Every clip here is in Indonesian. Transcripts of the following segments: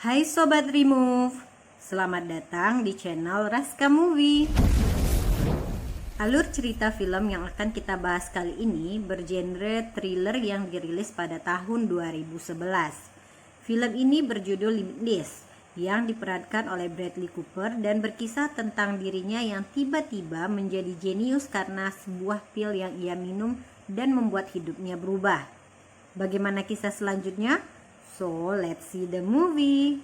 Hai Sobat Remove, selamat datang di channel Raska Movie. Alur cerita film yang akan kita bahas kali ini bergenre thriller yang dirilis pada tahun 2011. Film ini berjudul Limitless yang diperankan oleh Bradley Cooper dan berkisah tentang dirinya yang tiba-tiba menjadi jenius karena sebuah pil yang ia minum dan membuat hidupnya berubah. Bagaimana kisah selanjutnya? So, let's see the movie.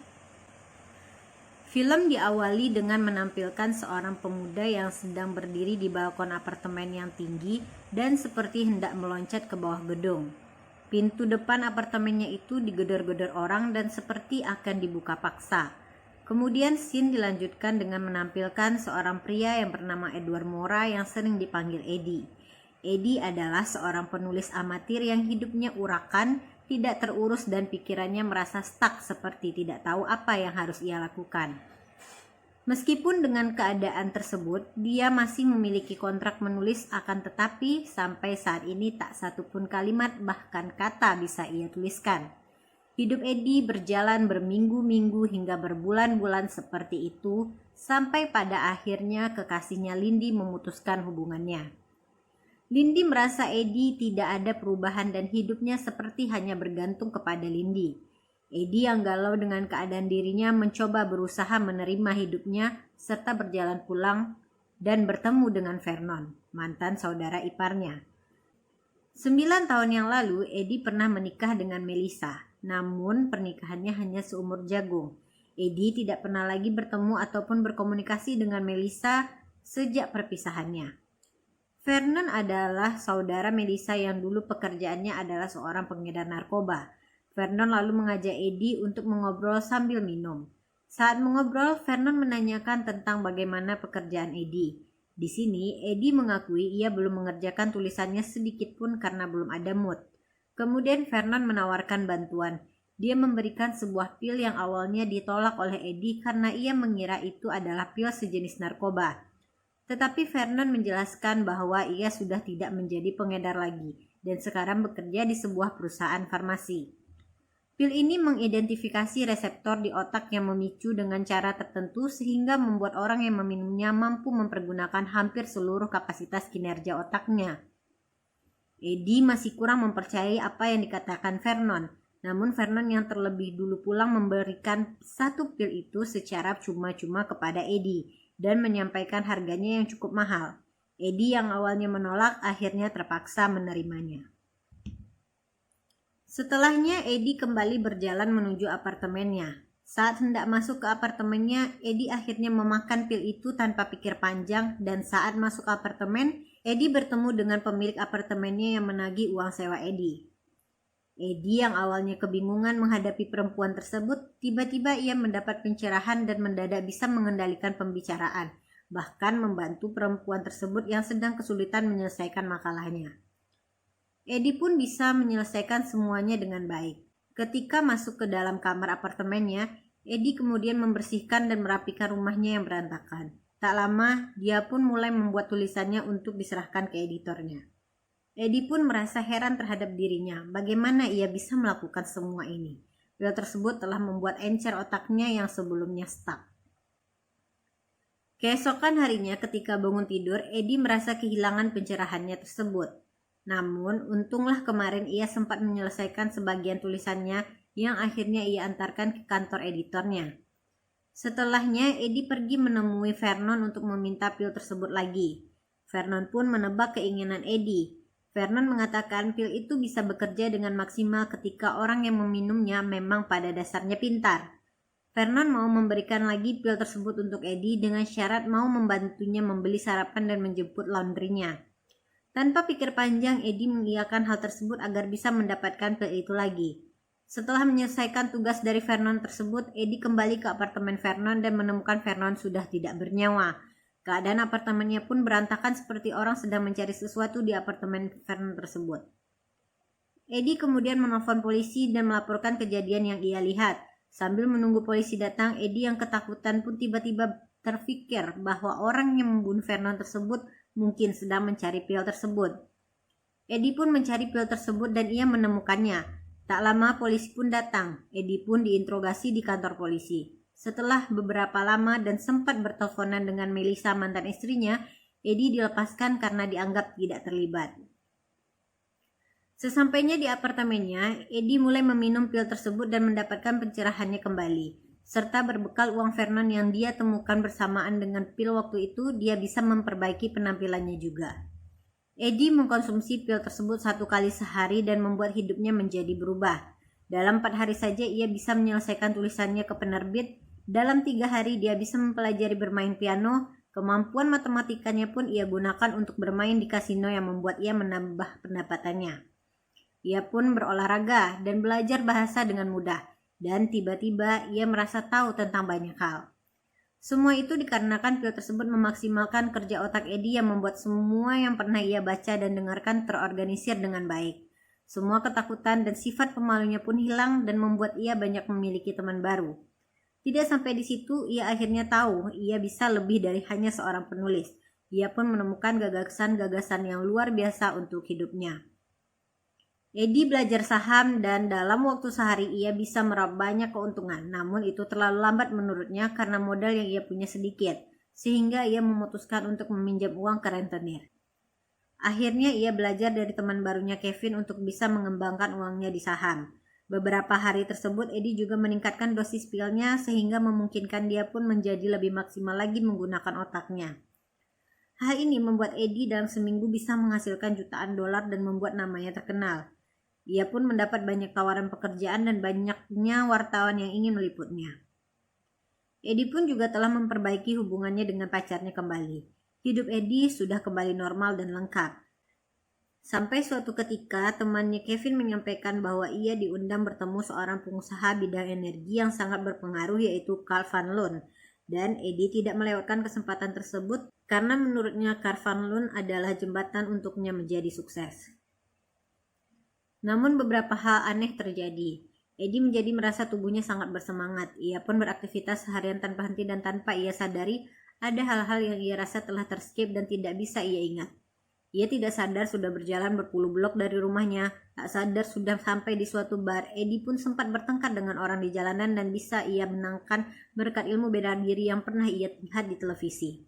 Film diawali dengan menampilkan seorang pemuda yang sedang berdiri di balkon apartemen yang tinggi dan seperti hendak meloncat ke bawah gedung. Pintu depan apartemennya itu digedor-gedor orang dan seperti akan dibuka paksa. Kemudian scene dilanjutkan dengan menampilkan seorang pria yang bernama Edward Mora yang sering dipanggil Eddie. Eddie adalah seorang penulis amatir yang hidupnya urakan, tidak terurus dan pikirannya merasa stuck seperti tidak tahu apa yang harus ia lakukan. Meskipun dengan keadaan tersebut, dia masih memiliki kontrak menulis akan tetapi sampai saat ini tak satu pun kalimat bahkan kata bisa ia tuliskan. Hidup Eddie berjalan berminggu-minggu hingga berbulan-bulan seperti itu sampai pada akhirnya kekasihnya Lindy memutuskan hubungannya. Lindy merasa Eddie tidak ada perubahan dan hidupnya seperti hanya bergantung kepada Lindy. Eddie yang galau dengan keadaan dirinya mencoba berusaha menerima hidupnya serta berjalan pulang dan bertemu dengan Vernon, mantan saudara iparnya. 9 tahun yang lalu Eddie pernah menikah dengan Melissa, namun pernikahannya hanya seumur jagung. Eddie tidak pernah lagi bertemu ataupun berkomunikasi dengan Melissa sejak perpisahannya. Vernon adalah saudara Melissa yang dulu pekerjaannya adalah seorang pengedar narkoba. Vernon lalu mengajak Eddie untuk mengobrol sambil minum. Saat mengobrol, Vernon menanyakan tentang bagaimana pekerjaan Eddie. Di sini, Eddie mengakui ia belum mengerjakan tulisannya sedikit pun karena belum ada mood. Kemudian Vernon menawarkan bantuan. Dia memberikan sebuah pil yang awalnya ditolak oleh Eddie karena ia mengira itu adalah pil sejenis narkoba. Tetapi Vernon menjelaskan bahwa ia sudah tidak menjadi pengedar lagi dan sekarang bekerja di sebuah perusahaan farmasi. Pil ini mengidentifikasi reseptor di otak yang memicu dengan cara tertentu sehingga membuat orang yang meminumnya mampu mempergunakan hampir seluruh kapasitas kinerja otaknya. Eddie masih kurang mempercayai apa yang dikatakan Vernon, namun Vernon yang terlebih dulu pulang memberikan satu pil itu secara cuma-cuma kepada Eddie dan menyampaikan harganya yang cukup mahal. Eddie yang awalnya menolak akhirnya terpaksa menerimanya. Setelahnya Eddie kembali berjalan menuju apartemennya. Saat hendak masuk ke apartemennya, Eddie akhirnya memakan pil itu tanpa pikir panjang dan saat masuk apartemen, Eddie bertemu dengan pemilik apartemennya yang menagih uang sewa Eddie. Eddie yang awalnya kebingungan menghadapi perempuan tersebut, tiba-tiba ia mendapat pencerahan dan mendadak bisa mengendalikan pembicaraan, bahkan membantu perempuan tersebut yang sedang kesulitan menyelesaikan makalahnya. Eddie pun bisa menyelesaikan semuanya dengan baik. Ketika masuk ke dalam kamar apartemennya, Eddie kemudian membersihkan dan merapikan rumahnya yang berantakan. Tak lama, dia pun mulai membuat tulisannya untuk diserahkan ke editornya. Eddie pun merasa heran terhadap dirinya, bagaimana ia bisa melakukan semua ini. Pil tersebut telah membuat encer otaknya yang sebelumnya stuck. Keesokan harinya ketika bangun tidur, Eddie merasa kehilangan pencerahannya tersebut. Namun, untunglah kemarin ia sempat menyelesaikan sebagian tulisannya yang akhirnya ia antarkan ke kantor editornya. Setelahnya, Eddie pergi menemui Vernon untuk meminta pil tersebut lagi. Vernon pun menebak keinginan Eddie. Vernon mengatakan pil itu bisa bekerja dengan maksimal ketika orang yang meminumnya memang pada dasarnya pintar. Vernon mau memberikan lagi pil tersebut untuk Eddie dengan syarat mau membantunya membeli sarapan dan menjemput laundrynya. Tanpa pikir panjang, Eddie mengiyakan hal tersebut agar bisa mendapatkan pil itu lagi. Setelah menyelesaikan tugas dari Vernon tersebut, Eddie kembali ke apartemen Vernon dan menemukan Vernon sudah tidak bernyawa. Keadaan apartemennya pun berantakan seperti orang sedang mencari sesuatu di apartemen Vernon tersebut. Eddie kemudian menelpon polisi dan melaporkan kejadian yang ia lihat. Sambil menunggu polisi datang, Eddie yang ketakutan pun tiba-tiba terpikir bahwa orang yang membunuh Vernon tersebut mungkin sedang mencari pil tersebut. Eddie pun mencari pil tersebut dan ia menemukannya. Tak lama polisi pun datang. Edi pun diinterogasi di kantor polisi. Setelah beberapa lama dan sempat berteleponan dengan Melissa, mantan istrinya, Edi dilepaskan karena dianggap tidak terlibat. Sesampainya di apartemennya, Edi mulai meminum pil tersebut dan mendapatkan pencerahannya kembali. Serta berbekal uang Vernon yang dia temukan bersamaan dengan pil waktu itu, dia bisa memperbaiki penampilannya juga. Edi mengkonsumsi pil tersebut 1 kali sehari dan membuat hidupnya menjadi berubah. Dalam 4 hari saja ia bisa menyelesaikan tulisannya ke penerbit. Dalam 3 hari dia bisa mempelajari bermain piano. Kemampuan matematikanya pun ia gunakan untuk bermain di kasino yang membuat ia menambah pendapatannya. Ia pun berolahraga dan belajar bahasa dengan mudah. Dan tiba-tiba ia merasa tahu tentang banyak hal. Semua itu dikarenakan pil tersebut memaksimalkan kerja otak Edi yang membuat semua yang pernah ia baca dan dengarkan terorganisir dengan baik. Semua ketakutan dan sifat pemalunya pun hilang dan membuat ia banyak memiliki teman baru. Tidak sampai di situ, ia akhirnya tahu ia bisa lebih dari hanya seorang penulis. Ia pun menemukan gagasan-gagasan yang luar biasa untuk hidupnya. Edi belajar saham dan dalam waktu sehari ia bisa meraup banyak keuntungan. Namun itu terlalu lambat menurutnya karena modal yang ia punya sedikit. Sehingga ia memutuskan untuk meminjam uang ke rentenir. Akhirnya ia belajar dari teman barunya Kevin untuk bisa mengembangkan uangnya di saham. Beberapa hari tersebut Edi juga meningkatkan dosis pilnya sehingga memungkinkan dia pun menjadi lebih maksimal lagi menggunakan otaknya. Hal ini membuat Edi dalam seminggu bisa menghasilkan jutaan dolar dan membuat namanya terkenal. Ia pun mendapat banyak tawaran pekerjaan dan banyaknya wartawan yang ingin meliputnya. Edi pun juga telah memperbaiki hubungannya dengan pacarnya kembali. Hidup Edi sudah kembali normal dan lengkap. Sampai suatu ketika temannya Kevin menyampaikan bahwa ia diundang bertemu seorang pengusaha bidang energi yang sangat berpengaruh yaitu Carl Van Loon. Dan Edi tidak melewatkan kesempatan tersebut karena menurutnya Carl Van Loon adalah jembatan untuknya menjadi sukses. Namun beberapa hal aneh terjadi. Edi menjadi merasa tubuhnya sangat bersemangat. Ia pun beraktivitas seharian tanpa henti dan tanpa ia sadari ada hal-hal yang ia rasa telah terskip dan tidak bisa ia ingat. Ia tidak sadar sudah berjalan berpuluh blok dari rumahnya. Tak sadar sudah sampai di suatu bar. Edi pun sempat bertengkar dengan orang di jalanan dan bisa ia menangkan berkat ilmu bela diri yang pernah ia lihat di televisi.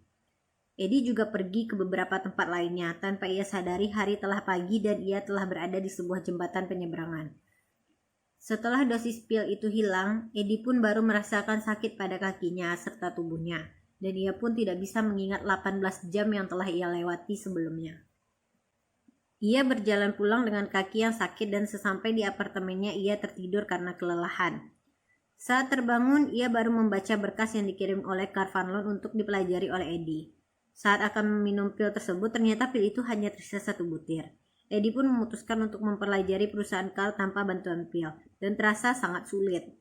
Edi juga pergi ke beberapa tempat lainnya. Tanpa ia sadari hari telah pagi dan ia telah berada di sebuah jembatan penyeberangan. Setelah dosis pil itu hilang, Edi pun baru merasakan sakit pada kakinya serta tubuhnya. Dan ia pun tidak bisa mengingat 18 jam yang telah ia lewati sebelumnya. Ia berjalan pulang dengan kaki yang sakit dan sesampai di apartemennya ia tertidur karena kelelahan. Saat terbangun, ia baru membaca berkas yang dikirim oleh Carl Van Loon untuk dipelajari oleh Edi. Saat akan meminum pil tersebut, ternyata pil itu hanya tersisa 1 butir. Edi pun memutuskan untuk mempelajari perusahaan Carl tanpa bantuan pil, dan terasa sangat sulit.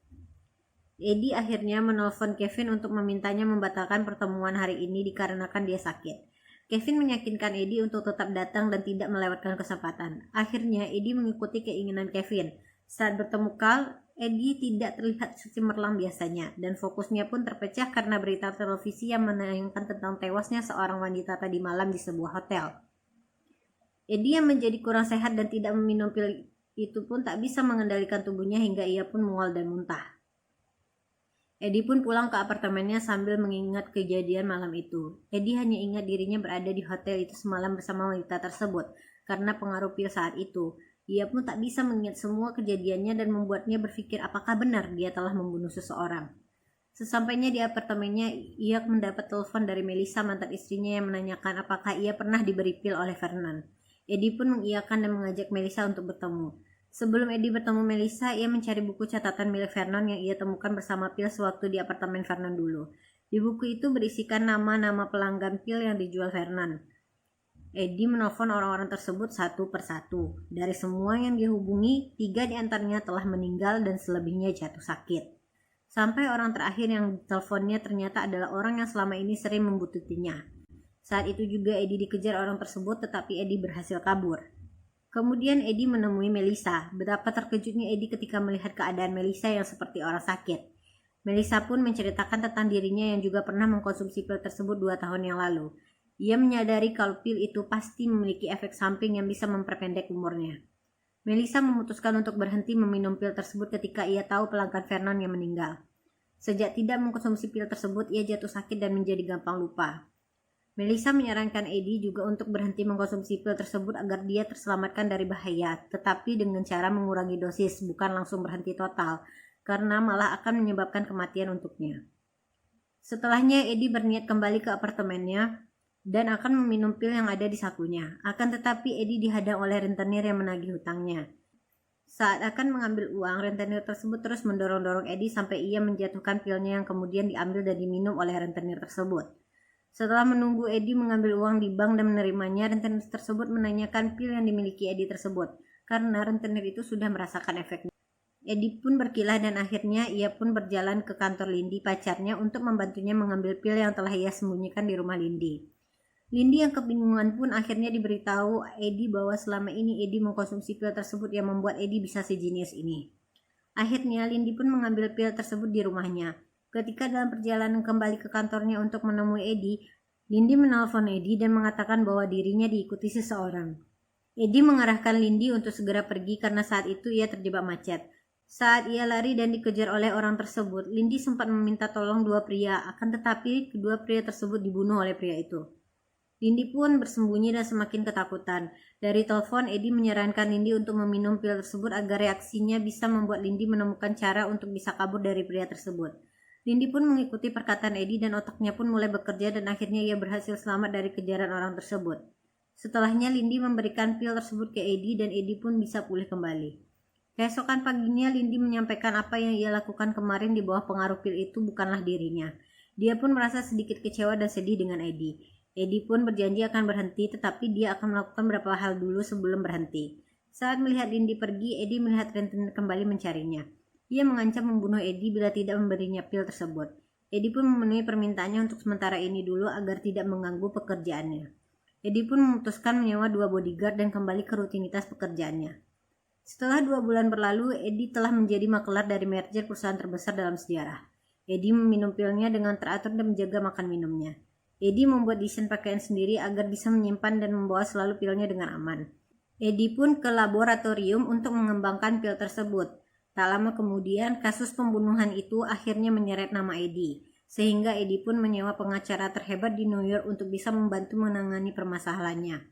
Edi akhirnya menelpon Kevin untuk memintanya membatalkan pertemuan hari ini dikarenakan dia sakit. Kevin meyakinkan Edi untuk tetap datang dan tidak melewatkan kesempatan. Akhirnya Edi mengikuti keinginan Kevin. Saat bertemu Carl, Edi tidak terlihat secemerlang biasanya dan fokusnya pun terpecah karena berita televisi yang menayangkan tentang tewasnya seorang wanita tadi malam di sebuah hotel. Edi yang menjadi kurang sehat dan tidak meminum pil itu pun tak bisa mengendalikan tubuhnya hingga ia pun mual dan muntah. Edi pun pulang ke apartemennya sambil mengingat kejadian malam itu. Edi hanya ingat dirinya berada di hotel itu semalam bersama wanita tersebut karena pengaruh pil saat itu. Ia pun tak bisa mengingat semua kejadiannya dan membuatnya berpikir apakah benar dia telah membunuh seseorang. Sesampainya di apartemennya, ia mendapat telepon dari Melissa, mantan istrinya, yang menanyakan apakah ia pernah diberi pil oleh Vernon. Edi pun mengiyakan dan mengajak Melissa untuk bertemu. Sebelum Edi bertemu Melissa, ia mencari buku catatan milik Vernon yang ia temukan bersama pil sewaktu di apartemen Vernon dulu. Di buku itu berisikan nama-nama pelanggan pil yang dijual Vernon. Edi menelpon orang-orang tersebut satu persatu. Dari semua yang dihubungi, 3 diantaranya telah meninggal dan selebihnya jatuh sakit. Sampai orang terakhir yang diteleponnya ternyata adalah orang yang selama ini sering membututinya. Saat itu juga Edi dikejar orang tersebut, tetapi Edi berhasil kabur. Kemudian Edi menemui Melissa. Betapa terkejutnya Edi ketika melihat keadaan Melissa yang seperti orang sakit. Melissa pun menceritakan tentang dirinya yang juga pernah mengkonsumsi pil tersebut 2 tahun yang lalu. Ia menyadari kalau pil itu pasti memiliki efek samping yang bisa memperpendek umurnya. Melissa memutuskan untuk berhenti meminum pil tersebut ketika ia tahu pelanggan Vernon yang meninggal. Sejak tidak mengkonsumsi pil tersebut, ia jatuh sakit dan menjadi gampang lupa. Melissa menyarankan Eddie juga untuk berhenti mengkonsumsi pil tersebut agar dia terselamatkan dari bahaya, tetapi dengan cara mengurangi dosis, bukan langsung berhenti total, karena malah akan menyebabkan kematian untuknya. Setelahnya, Eddie berniat kembali ke apartemennya dan akan meminum pil yang ada di sakunya. Akan tetapi, Eddie dihadang oleh rentenir yang menagih hutangnya. Saat akan mengambil uang, rentenir tersebut terus mendorong-dorong Eddie sampai ia menjatuhkan pilnya yang kemudian diambil dan diminum oleh rentenir tersebut. Setelah menunggu Eddie mengambil uang di bank dan menerimanya, rentenir tersebut menanyakan pil yang dimiliki Eddie tersebut, karena rentenir itu sudah merasakan efeknya. Eddie pun berkilah dan akhirnya ia pun berjalan ke kantor Lindy, pacarnya, untuk membantunya mengambil pil yang telah ia sembunyikan di rumah Lindy. Lindy yang kebingungan pun akhirnya diberitahu Eddie bahwa selama ini Eddie mengkonsumsi pil tersebut yang membuat Eddie bisa sejenius ini. Akhirnya Lindy pun mengambil pil tersebut di rumahnya. Ketika dalam perjalanan kembali ke kantornya untuk menemui Eddie, Lindy menelpon Eddie dan mengatakan bahwa dirinya diikuti seseorang. Eddie mengarahkan Lindy untuk segera pergi karena saat itu ia terjebak macet. Saat ia lari dan dikejar oleh orang tersebut, Lindy sempat meminta tolong dua pria, akan tetapi kedua pria tersebut dibunuh oleh pria itu. Lindy pun bersembunyi dan semakin ketakutan. Dari telepon, Eddie menyarankan Lindy untuk meminum pil tersebut agar reaksinya bisa membuat Lindy menemukan cara untuk bisa kabur dari pria tersebut. Lindy pun mengikuti perkataan Eddie dan otaknya pun mulai bekerja dan akhirnya ia berhasil selamat dari kejaran orang tersebut. Setelahnya Lindy memberikan pil tersebut ke Eddie dan Eddie pun bisa pulih kembali. Keesokan paginya Lindy menyampaikan apa yang ia lakukan kemarin di bawah pengaruh pil itu bukanlah dirinya. Dia pun merasa sedikit kecewa dan sedih dengan Eddie. Eddie pun berjanji akan berhenti, tetapi dia akan melakukan beberapa hal dulu sebelum berhenti. Saat melihat Lindy pergi, Eddie melihat rentenir kembali mencarinya. Ia mengancam membunuh Eddie bila tidak memberinya pil tersebut. Eddie pun memenuhi permintaannya untuk sementara ini dulu agar tidak mengganggu pekerjaannya. Eddie pun memutuskan menyewa 2 bodyguard dan kembali ke rutinitas pekerjaannya. Setelah 2 bulan berlalu, Eddie telah menjadi makelar dari merger perusahaan terbesar dalam sejarah. Eddie meminum pilnya dengan teratur dan menjaga makan minumnya. Eddie membuat desain pakaian sendiri agar bisa menyimpan dan membawa selalu pilnya dengan aman. Eddie pun ke laboratorium untuk mengembangkan pil tersebut. Tak lama kemudian, kasus pembunuhan itu akhirnya menyeret nama Eddie, sehingga Eddie pun menyewa pengacara terhebat di New York untuk bisa membantu menangani permasalahannya.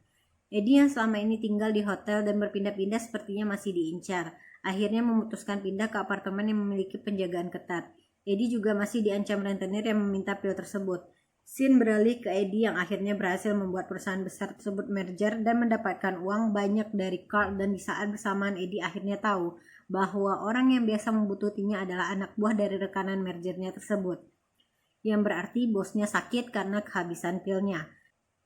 Eddie yang selama ini tinggal di hotel dan berpindah-pindah sepertinya masih diincar. Akhirnya memutuskan pindah ke apartemen yang memiliki penjagaan ketat. Eddie juga masih diancam rentenir yang meminta pil tersebut. Scene beralih ke Eddie yang akhirnya berhasil membuat perusahaan besar tersebut merger dan mendapatkan uang banyak dari Carl, dan di saat bersamaan Eddie akhirnya tahu bahwa orang yang biasa membutuhkannya adalah anak buah dari rekanan mergernya tersebut, yang berarti bosnya sakit karena kehabisan pilnya.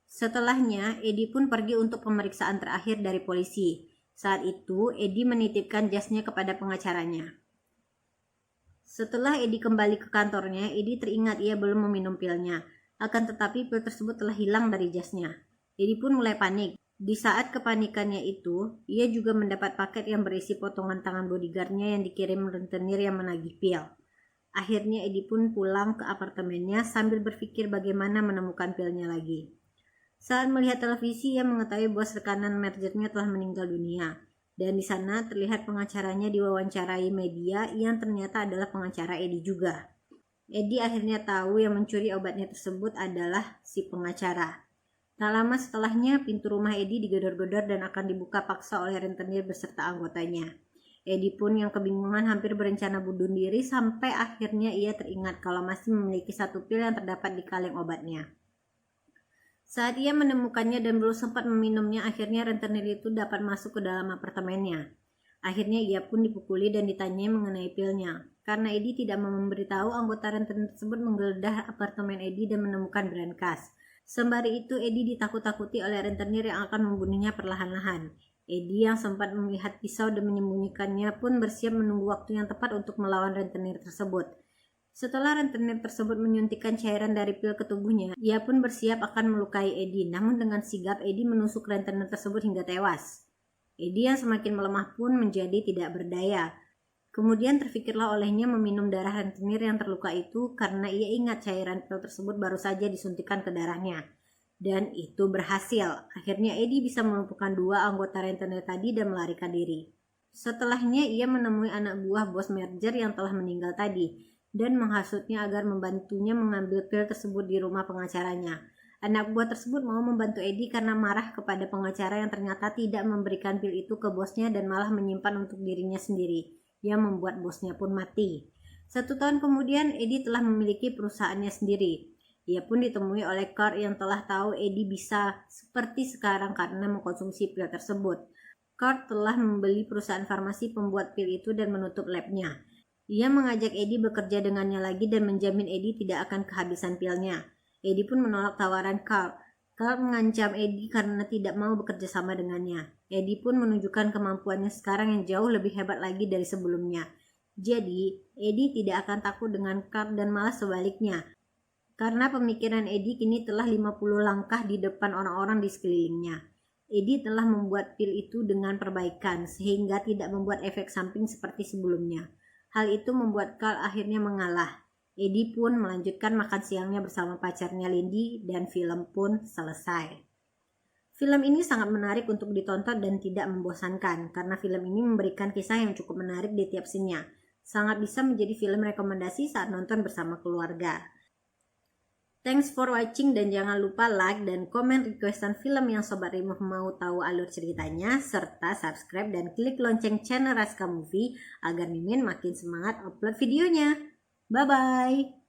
Setelahnya, Eddie pun pergi untuk pemeriksaan terakhir dari polisi. Saat itu, Eddie menitipkan jasnya kepada pengacaranya. Setelah Eddie kembali ke kantornya, Eddie teringat ia belum meminum pilnya. Akan tetapi pil tersebut telah hilang dari jasnya. Eddie pun mulai panik. Di saat kepanikannya itu, ia juga mendapat paket yang berisi potongan tangan bodyguardnya yang dikirim rentenir yang menagih pil. Akhirnya Eddie pun pulang ke apartemennya sambil berpikir bagaimana menemukan pilnya lagi. Saat melihat televisi, ia mengetahui bos rekanan mergernya telah meninggal dunia. Dan di sana terlihat pengacaranya diwawancarai media yang ternyata adalah pengacara Eddie juga. Eddie akhirnya tahu yang mencuri obatnya tersebut adalah si pengacara. Tak lama setelahnya, pintu rumah Eddie digedor-gedor dan akan dibuka paksa oleh rentenir beserta anggotanya. Eddie pun yang kebingungan hampir berencana bunuh diri sampai akhirnya ia teringat kalau masih memiliki 1 pil yang terdapat di kaleng obatnya. Saat ia menemukannya dan belum sempat meminumnya, akhirnya rentenir itu dapat masuk ke dalam apartemennya. Akhirnya ia pun dipukuli dan ditanyai mengenai pilnya. Karena Eddie tidak memberitahu, anggota rentenir tersebut menggeledah apartemen Eddie dan menemukan brankas. Sembari itu, Eddie ditakut-takuti oleh rentenir yang akan membunuhnya perlahan-lahan. Eddie yang sempat melihat pisau dan menyembunyikannya pun bersiap menunggu waktu yang tepat untuk melawan rentenir tersebut. Setelah rentenir tersebut menyuntikkan cairan dari pil ke tubuhnya, ia pun bersiap akan melukai Eddie. Namun dengan sigap, Eddie menusuk rentenir tersebut hingga tewas. Eddie yang semakin melemah pun menjadi tidak berdaya. Kemudian terfikirlah olehnya meminum darah rentenir yang terluka itu karena ia ingat cairan pil tersebut baru saja disuntikkan ke darahnya. Dan itu berhasil. Akhirnya Eddie bisa melumpuhkan 2 anggota rentenir tadi dan melarikan diri. Setelahnya ia menemui anak buah bos merger yang telah meninggal tadi dan menghasutnya agar membantunya mengambil pil tersebut di rumah pengacaranya. Anak buah tersebut mau membantu Eddie karena marah kepada pengacara yang ternyata tidak memberikan pil itu ke bosnya dan malah menyimpan untuk dirinya sendiri, yang membuat bosnya pun mati. 1 tahun kemudian, Eddie telah memiliki perusahaannya sendiri. Ia pun ditemui oleh Kurt yang telah tahu Eddie bisa seperti sekarang karena mengkonsumsi pil tersebut. Kurt telah membeli perusahaan farmasi pembuat pil itu dan menutup labnya. Ia mengajak Eddie bekerja dengannya lagi dan menjamin Eddie tidak akan kehabisan pilnya. Eddie pun menolak tawaran Kurt. Kurt mengancam Eddie karena tidak mau bekerja sama dengannya. Eddie pun menunjukkan kemampuannya sekarang yang jauh lebih hebat lagi dari sebelumnya. Jadi, Eddie tidak akan takut dengan Kurt dan malah sebaliknya. Karena pemikiran Eddie kini telah 50 langkah di depan orang-orang di sekelilingnya. Eddie telah membuat pil itu dengan perbaikan sehingga tidak membuat efek samping seperti sebelumnya. Hal itu membuat Carl akhirnya mengalah. Eddie pun melanjutkan makan siangnya bersama pacarnya Lindy dan film pun selesai. Film ini sangat menarik untuk ditonton dan tidak membosankan karena film ini memberikan kisah yang cukup menarik di tiap scene-nya. Sangat bisa menjadi film rekomendasi saat nonton bersama keluarga. Thanks for watching dan jangan lupa like dan komen requestan film yang Sobat Remove mau tahu alur ceritanya serta subscribe dan klik lonceng channel Raska Movie agar Mimin makin semangat upload videonya. Bye bye.